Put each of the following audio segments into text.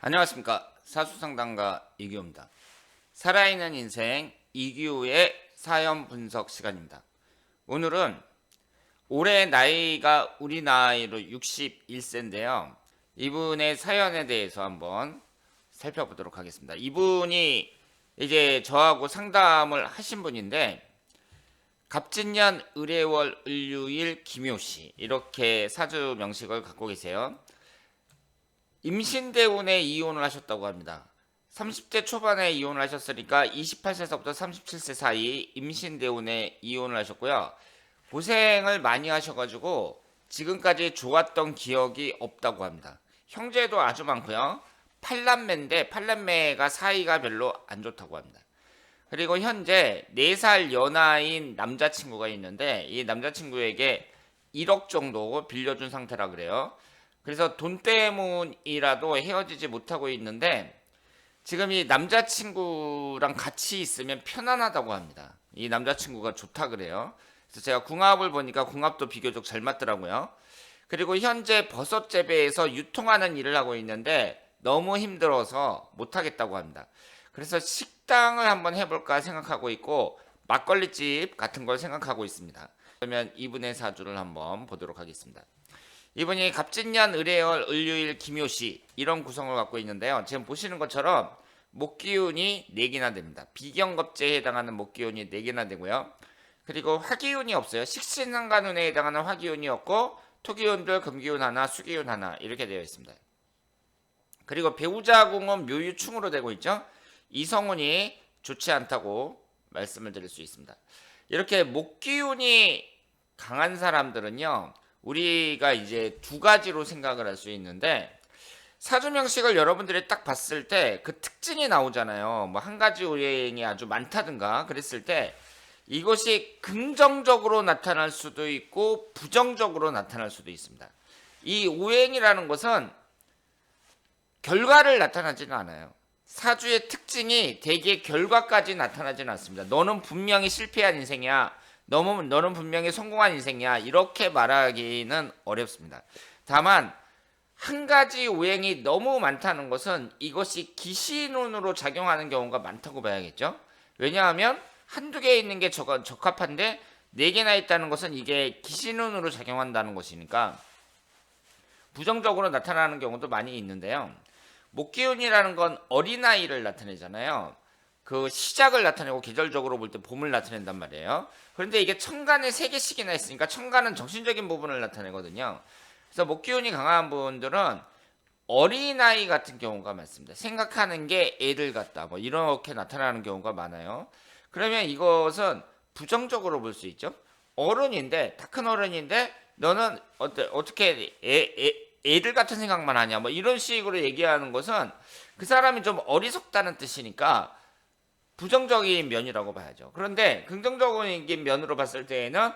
안녕하십니까. 사수상담가 이규호입니다. 살아있는 인생 이규호의 사연 분석 시간입니다. 오늘은 올해 나이가 우리 나이로 61세인데요. 이분의 사연에 대해서 한번 살펴보도록 하겠습니다. 이분이 이제 저하고 상담을 하신 분인데 갑진년 을해월 을유일 김효씨 이렇게 사주 명식을 갖고 계세요. 임신 때문에 이혼을 하셨다고 합니다. 30대 초반에 이혼을 하셨으니까 28세서부터 37세 사이 임신 때문에 이혼을 하셨고요. 고생을 많이 하셔가지고 지금까지 좋았던 기억이 없다고 합니다. 형제도 아주 많고요. 8남매인데 8남매가 사이가 별로 안 좋다고 합니다. 그리고 현재 4살 연하인 남자친구가 있는데 이 남자친구에게 1억 정도 빌려준 상태라 그래요. 그래서 돈 때문이라도 헤어지지 못하고 있는데 지금 이 남자친구랑 같이 있으면 편안하다고 합니다. 이 남자친구가 좋다 그래요. 그래서 제가 궁합을 보니까 궁합도 비교적 잘 맞더라고요. 그리고 현재 버섯 재배에서 유통하는 일을 하고 있는데 너무 힘들어서 못하겠다고 합니다. 그래서 식당을 한번 해볼까 생각하고 있고 막걸리집 같은 걸 생각하고 있습니다. 그러면 이분의 사주를 한번 보도록 하겠습니다. 이분이 갑진년 을해월 을유일 김효씨 이런 구성을 갖고 있는데요. 지금 보시는 것처럼 목기운이 4개나 됩니다. 비경겁제에 해당하는 목기운이 4개나 되고요. 그리고 화기운이 없어요. 식신상간운에 해당하는 화기운이 없고 토기운들 금기운 하나 수기운 하나 이렇게 되어 있습니다. 그리고 배우자궁은 묘유충으로 되고 있죠. 이성운이 좋지 않다고 말씀을 드릴 수 있습니다. 이렇게 목기운이 강한 사람들은요. 우리가 이제 두 가지로 생각을 할 수 있는데 사주명식을 여러분들이 딱 봤을 때 그 특징이 나오잖아요. 뭐 한 가지 오행이 아주 많다든가 그랬을 때 이것이 긍정적으로 나타날 수도 있고 부정적으로 나타날 수도 있습니다. 이 오행이라는 것은 결과를 나타나지는 않아요. 사주의 특징이 대개 결과까지 나타나지는 않습니다. 너는 분명히 실패한 인생이야. 너는 분명히 성공한 인생이야. 이렇게 말하기는 어렵습니다. 다만 한 가지 오행이 너무 많다는 것은 이것이 기신운으로 작용하는 경우가 많다고 봐야겠죠. 왜냐하면 한두 개 있는 게 적합한데 4개나 있다는 것은 이게 기신운으로 작용한다는 것이니까 부정적으로 나타나는 경우도 많이 있는데요. 목기운이라는 건 어린아이를 나타내잖아요. 그 시작을 나타내고 계절적으로 볼 때 봄을 나타낸단 말이에요. 그런데 이게 천간에 3개씩이나 있으니까 천간은 정신적인 부분을 나타내거든요. 그래서 목기운이 강한 분들은 어린아이 같은 경우가 많습니다. 생각하는 게 애들 같다. 뭐 이렇게 나타나는 경우가 많아요. 그러면 이것은 부정적으로 볼 수 있죠. 어른인데, 다 큰 어른인데 너는 어떻게 애들 같은 생각만 하냐. 뭐 이런 식으로 얘기하는 것은 그 사람이 좀 어리석다는 뜻이니까 부정적인 면이라고 봐야죠. 그런데 긍정적인 면으로 봤을 때에는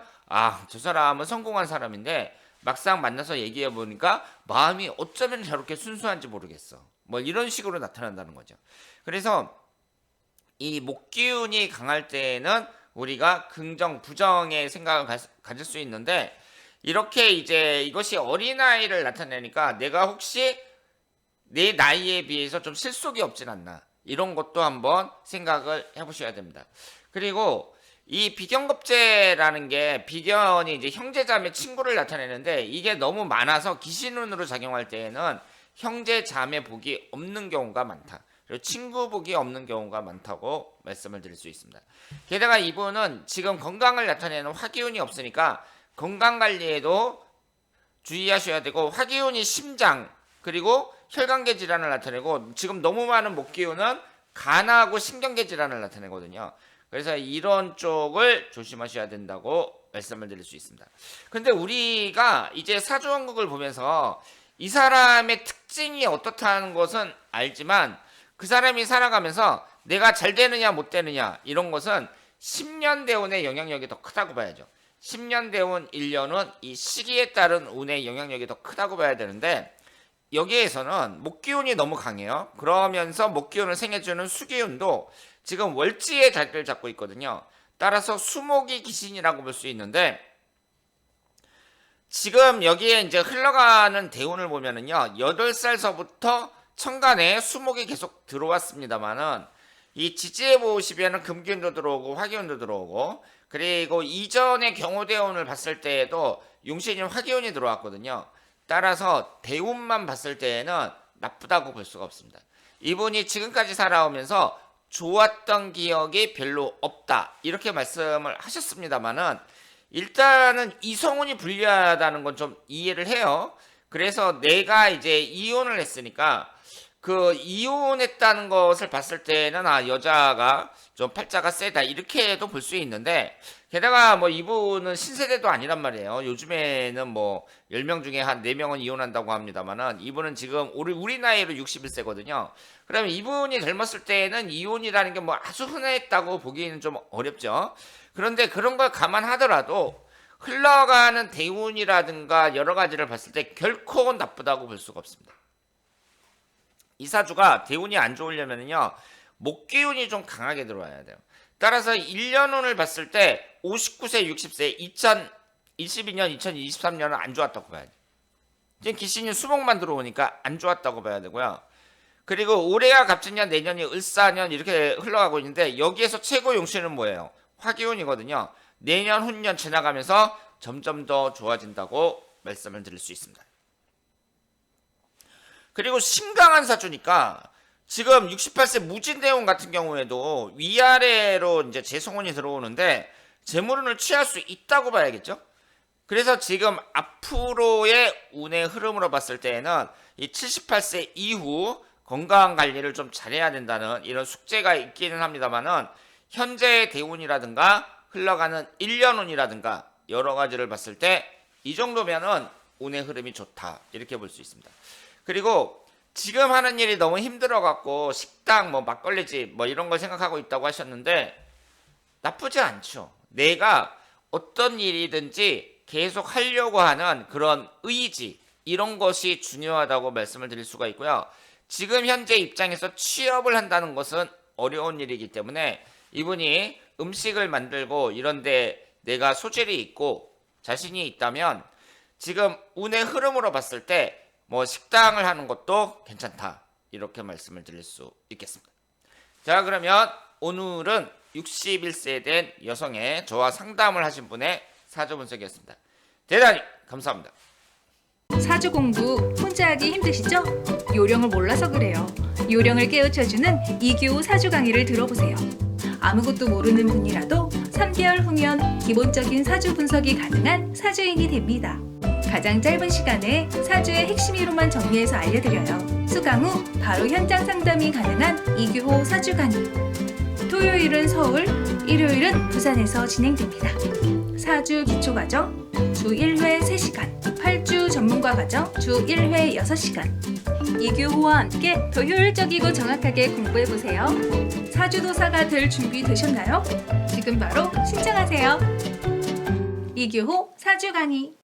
저 사람은 성공한 사람인데 막상 만나서 얘기해 보니까 마음이 어쩌면 저렇게 순수한지 모르겠어. 뭐 이런 식으로 나타난다는 거죠. 그래서 이 목기운이 강할 때에는 우리가 긍정, 부정의 생각을 가질 수 있는데 이렇게 이제 이것이 어린아이를 나타내니까 내가 혹시 내 나이에 비해서 좀 실속이 없진 않나. 이런 것도 한번 생각을 해보셔야 됩니다. 그리고 이 비견겁제라는 게 비견이 이제 형제자매 친구를 나타내는데 이게 너무 많아서 기신운으로 작용할 때에는 형제자매 복이 없는 경우가 많다. 그리고 친구 복이 없는 경우가 많다고 말씀을 드릴 수 있습니다. 게다가 이분은 지금 건강을 나타내는 화기운이 없으니까 건강 관리에도 주의하셔야 되고 화기운이 심장 그리고 혈관계 질환을 나타내고 지금 너무 많은 목기운은 간하고 신경계 질환을 나타내거든요. 그래서 이런 쪽을 조심하셔야 된다고 말씀을 드릴 수 있습니다. 근데 우리가 이제 사주원국을 보면서 이 사람의 특징이 어떻다는 것은 알지만 그 사람이 살아가면서 내가 잘 되느냐 못 되느냐 이런 것은 10년 대운의 영향력이 더 크다고 봐야죠. 10년 대운 1년은 이 시기에 따른 운의 영향력이 더 크다고 봐야 되는데 여기에서는 목기운이 너무 강해요. 그러면서 목기운을 생해주는 수기운도 지금 월지의 자리를 잡고 있거든요. 따라서 수목이 기신이라고 볼 수 있는데 지금 여기에 이제 흘러가는 대운을 보면은요. 8살서부터 천간에 수목이 계속 들어왔습니다만은 이 지지해 보시면은 금기운도 들어오고 화기운도 들어오고, 그리고 이전의 경호대운을 봤을 때에도 용신이 화기운이 들어왔거든요. 따라서 대운만 봤을 때에는 나쁘다고 볼 수가 없습니다. 이분이 지금까지 살아오면서 좋았던 기억이 별로 없다 이렇게 말씀을 하셨습니다만은, 일단은 이성운이 불리하다는 건 좀 이해를 해요. 그래서 내가 이제 이혼을 했으니까 그 이혼했다는 것을 봤을 때는 여자가 좀 팔자가 세다 이렇게도 볼 수 있는데, 게다가 뭐 이분은 신세대도 아니란 말이에요. 요즘에는 뭐 10명 중에 한 4명은 이혼한다고 합니다만은, 이분은 지금 우리 나이로 61세거든요. 그러면 이분이 젊었을 때는 이혼이라는 게 뭐 아주 흔했다고 보기는 좀 어렵죠. 그런데 그런 걸 감안하더라도 흘러가는 대운이라든가 여러 가지를 봤을 때 결코 나쁘다고 볼 수가 없습니다. 이 사주가 대운이 안 좋으려면요, 목기운이 좀 강하게 들어와야 돼요. 따라서 1년운을 봤을 때 59세, 60세, 2022년, 2023년은 안 좋았다고 봐야 돼요. 지금 기신이 수목만 들어오니까 안 좋았다고 봐야 되고요. 그리고 올해가 갑진년, 내년이 을사년 이렇게 흘러가고 있는데, 여기에서 최고 용신은 뭐예요? 화기운이거든요. 내년, 훈년 지나가면서 점점 더 좋아진다고 말씀을 드릴 수 있습니다. 그리고 신강한 사주니까 지금 68세 무진대운 같은 경우에도 위아래로 이제 재성운이 들어오는데 재물운을 취할 수 있다고 봐야겠죠. 그래서 지금 앞으로의 운의 흐름으로 봤을 때에는 이 78세 이후 건강 관리를 좀 잘해야 된다는 이런 숙제가 있기는 합니다만은, 현재의 대운이라든가 흘러가는 1년운이라든가 여러 가지를 봤을 때 이 정도면은 운의 흐름이 좋다 이렇게 볼 수 있습니다. 그리고 지금 하는 일이 너무 힘들어 갖고 식당 뭐 막걸리집 뭐 이런 걸 생각하고 있다고 하셨는데, 나쁘지 않죠. 내가 어떤 일이든지 계속 하려고 하는 그런 의지, 이런 것이 중요하다고 말씀을 드릴 수가 있고요. 지금 현재 입장에서 취업을 한다는 것은 어려운 일이기 때문에 이분이 음식을 만들고 이런데 내가 소질이 있고 자신이 있다면 지금 운의 흐름으로 봤을 때 뭐 식당을 하는 것도 괜찮다 이렇게 말씀을 드릴 수 있겠습니다. 자, 그러면 오늘은 61세 된 여성의 저와 상담을 하신 분의 사주 분석이었습니다. 대단히 감사합니다. 사주 공부 혼자 하기 힘드시죠? 요령을 몰라서 그래요. 요령을 깨우쳐주는 이규호 사주 강의를 들어보세요. 아무것도 모르는 분이라도 3개월 후면 기본적인 사주 분석이 가능한 사주인이 됩니다. 가장 짧은 시간에 사주의 핵심 이론만 정리해서 알려드려요. 수강 후 바로 현장 상담이 가능한 이규호 사주 강의. 토요일은 서울, 일요일은 부산에서 진행됩니다. 사주 기초과정 주 1회 3시간, 8주 전문가 과정 주 1회 6시간. 이규호와 함께 더 효율적이고 정확하게 공부해보세요. 사주도사가 될 준비 되셨나요? 지금 바로 신청하세요. 이규호 사주 강의.